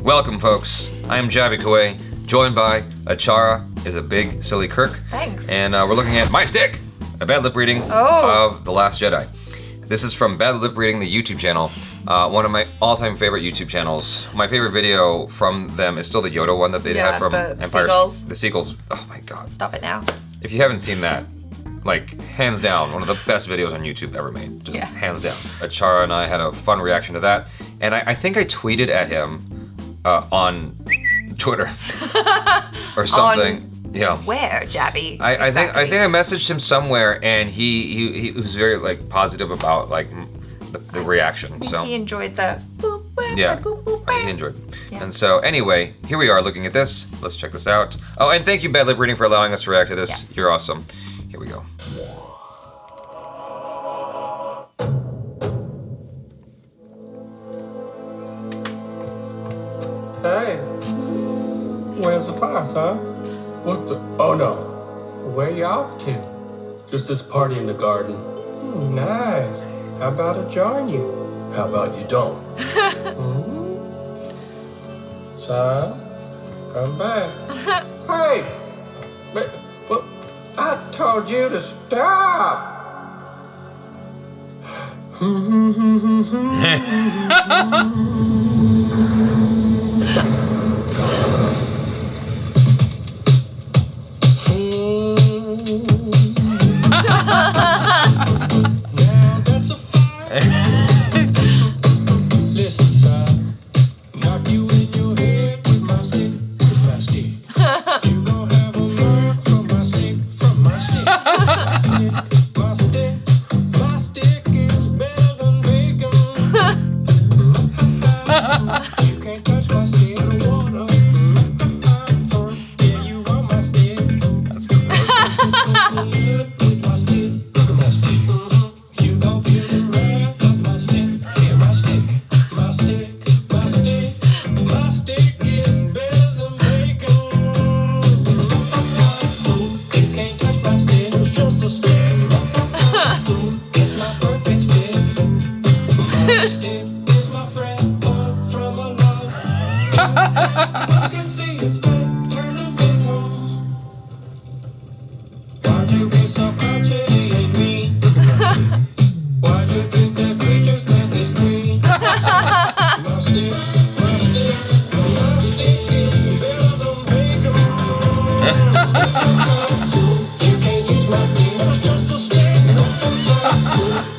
Welcome, folks. I am Jaby Koay, joined by ACHARA is a big, silly KIRK. Thanks. And we're looking at My Stick, a bad lip reading of The Last Jedi. This is from Bad Lip Reading, the YouTube channel. One of my all-time favorite YouTube channels. My favorite video from them is still the Yoda one that they had from Empire. The sequels. Oh my god. Stop it now. If you haven't seen that, like, hands down, one of the best videos on YouTube ever made. Just hands down. ACHARA and I had a fun reaction to that. And I think I tweeted at him on Twitter or something. Yeah. Where, Jaby? I think I messaged him somewhere, and he was very like positive about like the reaction. So he enjoyed the boop, boop, yeah, boop, boop, boop. he enjoyed. Yeah. And so anyway, here we are looking at this. Let's check this out. Oh, and thank you, Bad Lip Reading, for allowing us to react to this. Yes. You're awesome. Here we go. Hey, where's the class, huh? What the? Oh no, where you off to? Just this party in the garden. Nice. How about I join you? How about you don't? Son, come back. Hey, but I told you to stop. Now that's a fire. Listen, son, knock you in your head with my stick, You gon' have a mark from my stick, My stick is better than bacon. You can't touch my stick in the water. Yeah, you want my stick. That's cool. With my stick, look at my stick. You gon' feel the wrath of my stick. Feel my stick, my stick, my stick. My stick is better than bacon. You can't touch my stick, it's just a stick. It's my perfect stick. My stick is my friend, born from a love. I can see it's been turning bacon. Why'd you be so country and mean? Why'd you think that creatures like this green? My stick, my stick, my stick is better than bacon. You can't use my stick, it's just a stick.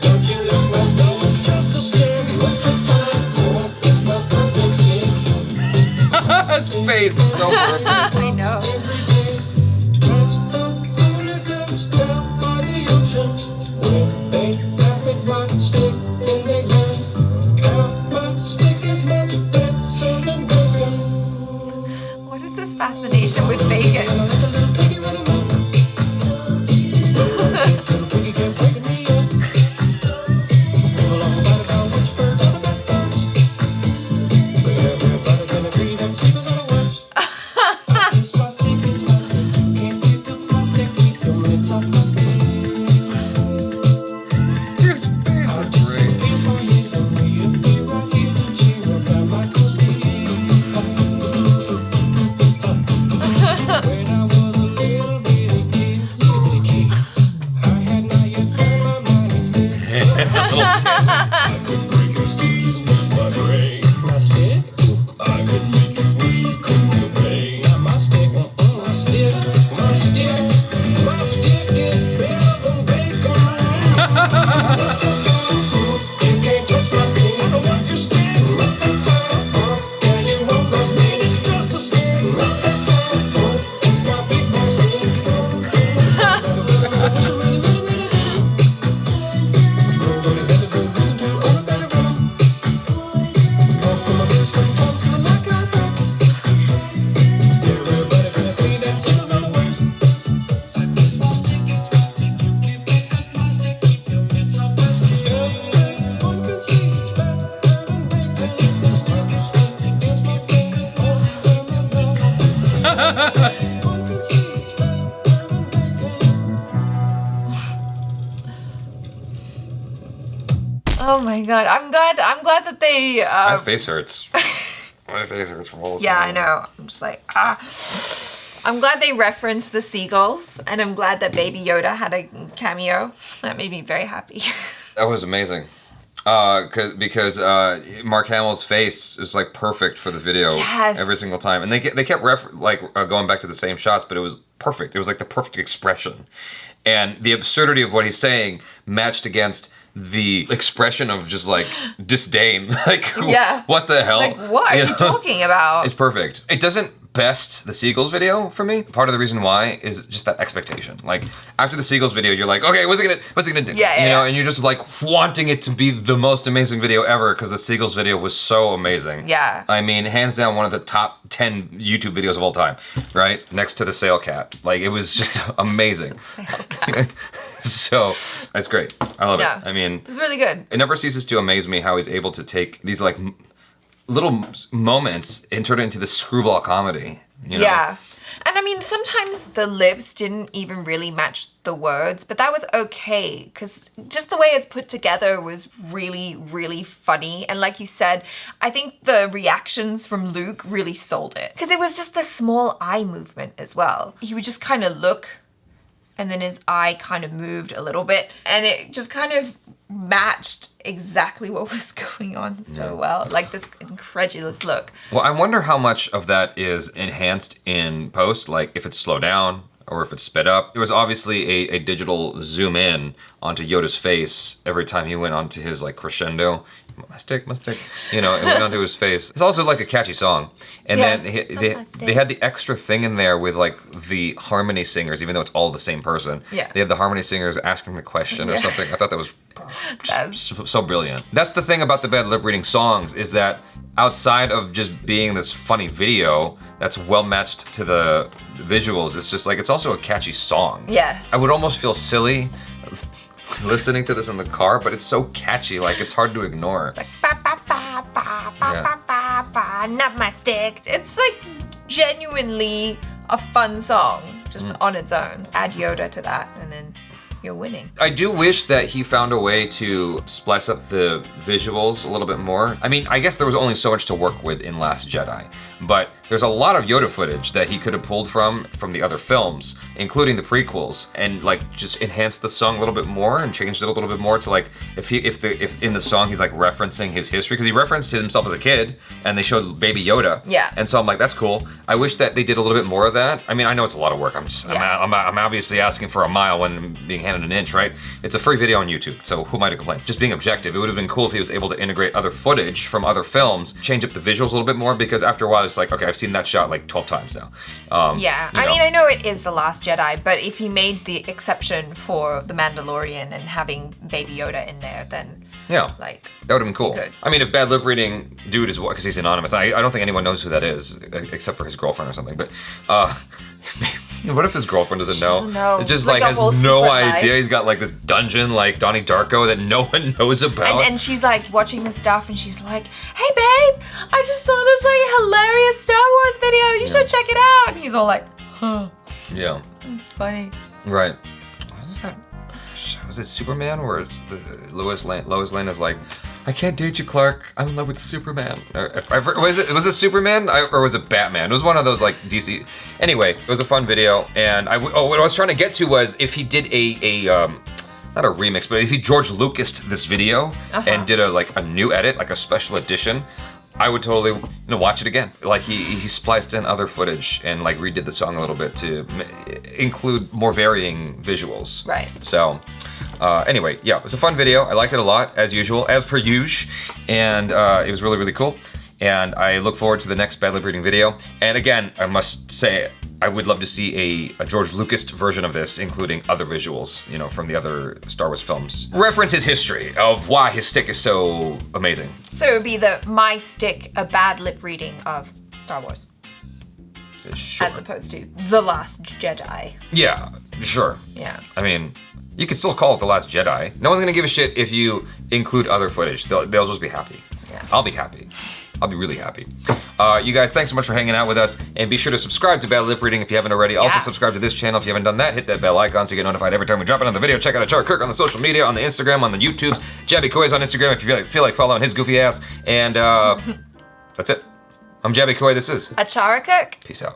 Don't you like my stick, it's just a stick. It's my perfect stick. His face is so perfect. I know. Every day, that's the hooligans down by the ocean. When they have it, my stick, then they learn. Now my stick is much better than bacon. What is this fascination with bacon? Like a little piggy running amok. Little piggy kept waking me up. People all fight about which birds are the best birds. But everybody can agree that seagulls are the worst. It's my stick, it's my stick. Can't pick up my stick, keep the minutes off my stick. His face is great. Been for years, and we'll be right here to cheer about my cool stick. When I was a little bitty kid, I had not yet found my mighty stick. Little tits. I could break your stick, you squeeze my brain. My stick? I could make you wish you could feel pain. Not my stick, my stick, my stick. My stick is better than bacon. You can't touch my stick, I don't want your stick. Yeah, you want my stick, it's just a stick. It's my big boy stick. Oh my god, I'm glad that they My face hurts. My face hurts from all this. Yeah, I know. I'm just like, I'm glad they referenced the seagulls, and I'm glad that Baby Yoda had a cameo. That made me very happy. That was amazing. Because Mark Hamill's face is like perfect for the video every single time, and they kept going back to the same shots, but it was perfect. It was like the perfect expression, and the absurdity of what he's saying matched against the expression of just like disdain. Like, what the hell? Like, what are you talking about? It's perfect. It doesn't best the Seagulls video for me. Part of the reason why is just that expectation. Like, after the Seagulls video, you're like, okay, what's it gonna do? Yeah, you know, and you're just like wanting it to be the most amazing video ever because the Seagulls video was so amazing. Yeah. I mean, hands down, one of the top 10 YouTube videos of all time, right? Next to the Sail Cat. Like, it was just amazing. So, that's great. I love it. I mean, it's really good. It never ceases to amaze me how he's able to take these like little moments and turn it into the screwball comedy. You know? Yeah. And I mean, sometimes the lips didn't even really match the words, but that was okay because just the way it's put together was really, really funny. And like you said, I think the reactions from Luke really sold it because it was just a small eye movement as well. He would just kind of look and then his eye kind of moved a little bit and it just kind of matched exactly what was going on so well. Like this incredulous look. Well, I wonder how much of that is enhanced in post, like if it's slowed down or if it's sped up. It was obviously a digital zoom in onto Yoda's face every time he went onto his like crescendo. My stick, you know, it went onto his face. It's also like a catchy song. And then they had the extra thing in there with like the harmony singers, even though it's all the same person. Yeah. They had the harmony singers asking the question or something. I thought that was so brilliant. That's the thing about the bad lip reading songs is that outside of just being this funny video that's well matched to the visuals, it's just like, it's also a catchy song. Yeah. I would almost feel silly listening to this in the car, but it's so catchy, like it's hard to ignore. It's like, ba, ba, ba, ba, ba, ba, ba, ba, not my stick. It's like genuinely a fun song, just on its own. Add Yoda to that, and then you're winning. I do wish that he found a way to splice up the visuals a little bit more. I mean, I guess there was only so much to work with in Last Jedi, but there's a lot of Yoda footage that he could have pulled from the other films, including the prequels, and like just enhanced the song a little bit more and changed it a little bit more to like, if in the song he's like referencing his history, because he referenced himself as a kid, and they showed Baby Yoda. Yeah. And so I'm like, that's cool. I wish that they did a little bit more of that. I mean, I know it's a lot of work. I'm obviously asking for a mile when being handed an inch, right? It's a free video on YouTube, so who am I to complain? Just being objective, it would have been cool if he was able to integrate other footage from other films, change up the visuals a little bit more, because after a while it's like, okay, I've seen that shot like 12 times now. I mean, I know it is The Last Jedi, but if he made the exception for The Mandalorian and having Baby Yoda in there, then like that would have been cool. Good. I mean, if bad lip reading dude is what, because he's anonymous, I don't think anyone knows who that is except for his girlfriend or something. But what if his girlfriend doesn't know? Doesn't know. It just Like like a whole has no secret idea. life. He's got like this dungeon like Donnie Darko that no one knows about. and she's like watching the stuff and she's like, hey babe, I just saw this like hilarious Star Wars video. You should check it out. And he's all like, huh. Yeah. It's funny. Right. What was that? Was it Superman where it's Lois Lane is like, I can't date you, Clark. I'm in love with Superman. Was it Superman or was it Batman? It was one of those like DC. Anyway, it was a fun video, and what I was trying to get to was if he did not a remix, but if he George Lucased this video and did a new edit, like a special edition, I would totally watch it again. Like he spliced in other footage and like redid the song a little bit to include more varying visuals. Right. So anyway, yeah, it was a fun video. I liked it a lot, as usual, as per usual, and it was really, really cool. And I look forward to the next Bad Lip Reading video. And again, I must say, I would love to see a George Lucas version of this, including other visuals, from the other Star Wars films. Reference his history of why his stick is so amazing. So it would be my stick, a bad lip reading of Star Wars. Sure. As opposed to The Last Jedi. Yeah, sure. Yeah. I mean, you can still call it The Last Jedi. No one's gonna give a shit if you include other footage. They'll just be happy. Yeah. I'll be happy. I'll be really happy. You guys, thanks so much for hanging out with us. And be sure to subscribe to Bad Lip Reading if you haven't already. Also subscribe to this channel if you haven't done that. Hit that bell icon so you get notified every time we drop another video. Check out ACHARA KIRK on the social media, on the Instagram, on the YouTubes. Jaby Koay on Instagram if you feel like following his goofy ass. And that's it. I'm Jaby Koay. This is ACHARA KIRK. Peace out.